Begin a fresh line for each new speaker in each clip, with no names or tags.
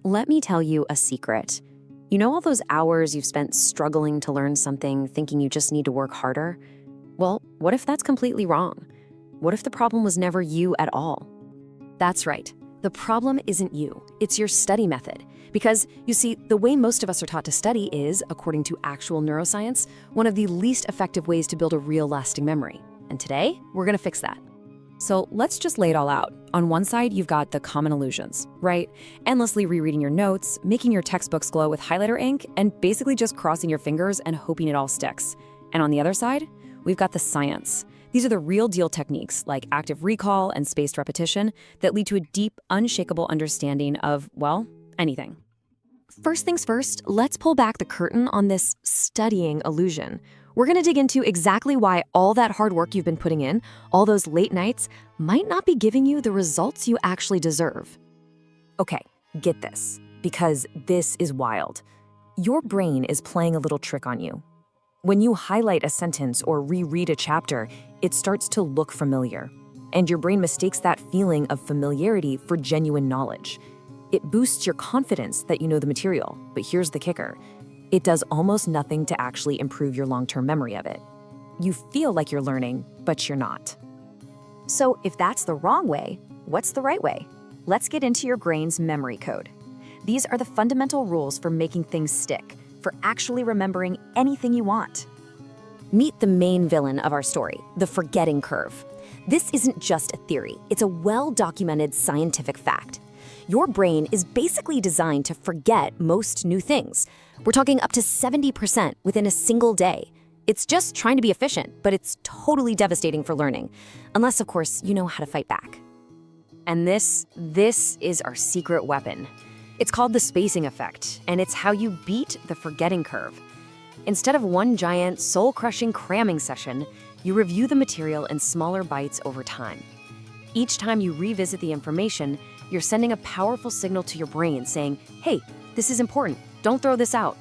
Let me tell you a secret. You know all those hours you've spent struggling to learn something, thinking you just need to work harder? Well, what if that's completely wrong? What if the problem was never you at all? That's right. The problem isn't you. It's your study method. Because, you see, the way most of us are taught to study is, according to actual neuroscience, one of the least effective ways to build a real lasting memory. And today, we're going to fix that. So let's just lay it all out. On one side, you've got the common illusions, right? Endlessly rereading your notes, making your textbooks glow with highlighter ink, and basically just crossing your fingers and hoping it all sticks. And on the other side, we've got the science. These are the real deal techniques like active recall and spaced repetition that lead to a deep, unshakable understanding of, well, anything. First things first, let's pull back the curtain on this studying illusion. We're going to dig into exactly why all that hard work you've been putting in, all those late nights, might not be giving you the results you actually deserve. Okay, get this, because this is wild. Your brain is playing a little trick on you. When you highlight a sentence or reread a chapter, it starts to look familiar, and your brain mistakes that feeling of familiarity for genuine knowledge. It boosts your confidence that you know the material, but here's the kicker. It does almost nothing to actually improve your long-term memory of it. You feel like you're learning, but you're not.
So if that's the wrong way, what's the right way? Let's get into your brain's memory code. These are the fundamental rules for making things stick, for actually remembering anything you want.
Meet the main villain of our story, the forgetting curve. This isn't just a theory, it's a well-documented scientific fact. Your brain is basically designed to forget most new things. We're talking up to 70% within a single day. It's just trying to be efficient, but it's totally devastating for learning. Unless, of course, you know how to fight back. And this is our secret weapon. It's called the spacing effect, and it's how you beat the forgetting curve. Instead of one giant, soul-crushing cramming session, you review the material in smaller bites over time. Each time you revisit the information, you're sending a powerful signal to your brain saying, hey, this is important, don't throw this out.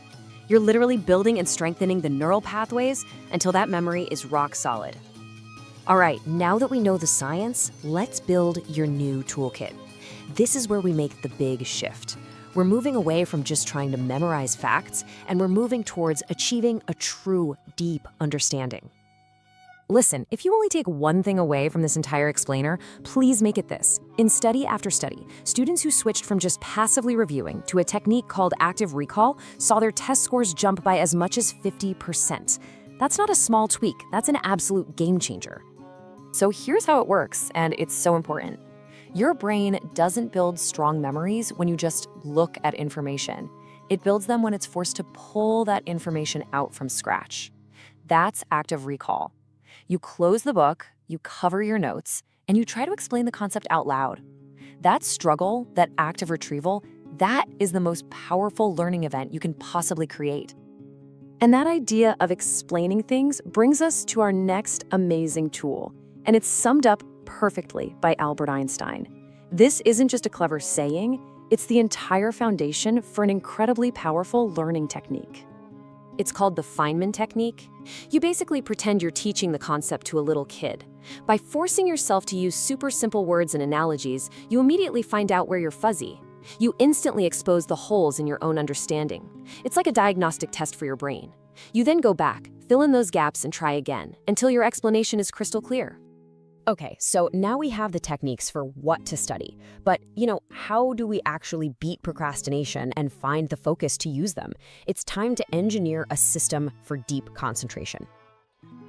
You're literally building and strengthening the neural pathways until that memory is rock solid. All right, now that we know the science, let's build your new toolkit. This is where we make the big shift. We're moving away from just trying to memorize facts, and we're moving towards achieving a true, deep understanding. Listen, if you only take one thing away from this entire explainer, please make it this. In study after study, students who switched from just passively reviewing to a technique called active recall saw their test scores jump by as much as 50%. That's not a small tweak, that's an absolute game changer. So here's how it works, and it's so important. Your brain doesn't build strong memories when you just look at information. It builds them when it's forced to pull that information out from scratch. That's active recall. You close the book, you cover your notes, and you try to explain the concept out loud. That struggle, that active retrieval, that is the most powerful learning event you can possibly create. And that idea of explaining things brings us to our next amazing tool, and it's summed up perfectly by Albert Einstein. This isn't just a clever saying, it's the entire foundation for an incredibly powerful learning technique. It's called the Feynman Technique. You basically pretend you're teaching the concept to a little kid. By forcing yourself to use super simple words and analogies, you immediately find out where you're fuzzy. You instantly expose the holes in your own understanding. It's like a diagnostic test for your brain. You then go back, fill in those gaps, and try again, until your explanation is crystal clear. Okay, so now we have the techniques for what to study. But, how do we actually beat procrastination and find the focus to use them? It's time to engineer a system for deep concentration.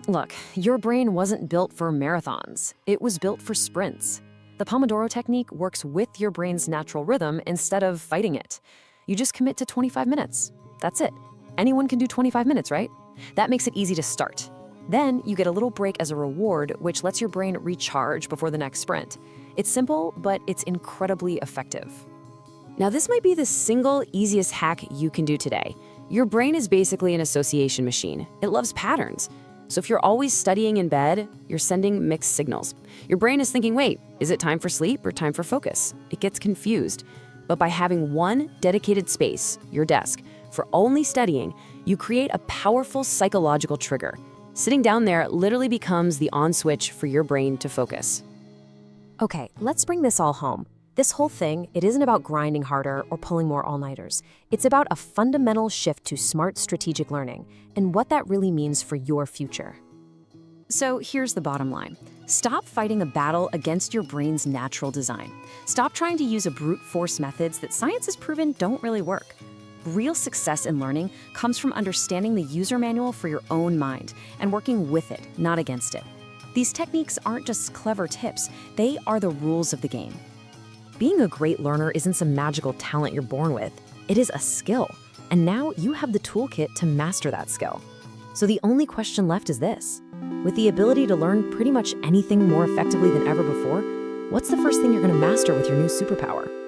Look, your brain wasn't built for marathons. It was built for sprints. The Pomodoro technique works with your brain's natural rhythm instead of fighting it. You just commit to 25 minutes. That's it. Anyone can do 25 minutes, right? That makes it easy to start. Then you get a little break as a reward, which lets your brain recharge before the next sprint. It's simple, but it's incredibly effective. Now, this might be the single easiest hack you can do today. Your brain is basically an association machine. It loves patterns. So if you're always studying in bed, you're sending mixed signals. Your brain is thinking, wait, is it time for sleep or time for focus? It gets confused. But by having one dedicated space, your desk, for only studying, you create a powerful psychological trigger. Sitting down there literally becomes the on switch for your brain to focus. Okay, let's bring this all home. This whole thing, it isn't about grinding harder or pulling more all-nighters. It's about a fundamental shift to smart strategic learning and what that really means for your future. So here's the bottom line. Stop fighting a battle against your brain's natural design. Stop trying to use a brute force methods that science has proven don't really work. Real success in learning comes from understanding the user manual for your own mind and working with it, not against it. These techniques aren't just clever tips, they are the rules of the game. Being a great learner isn't some magical talent you're born with. It is a skill, and now you have the toolkit to master that skill. So the only question left is this. With the ability to learn pretty much anything more effectively than ever before, what's the first thing you're going to master with your new superpower?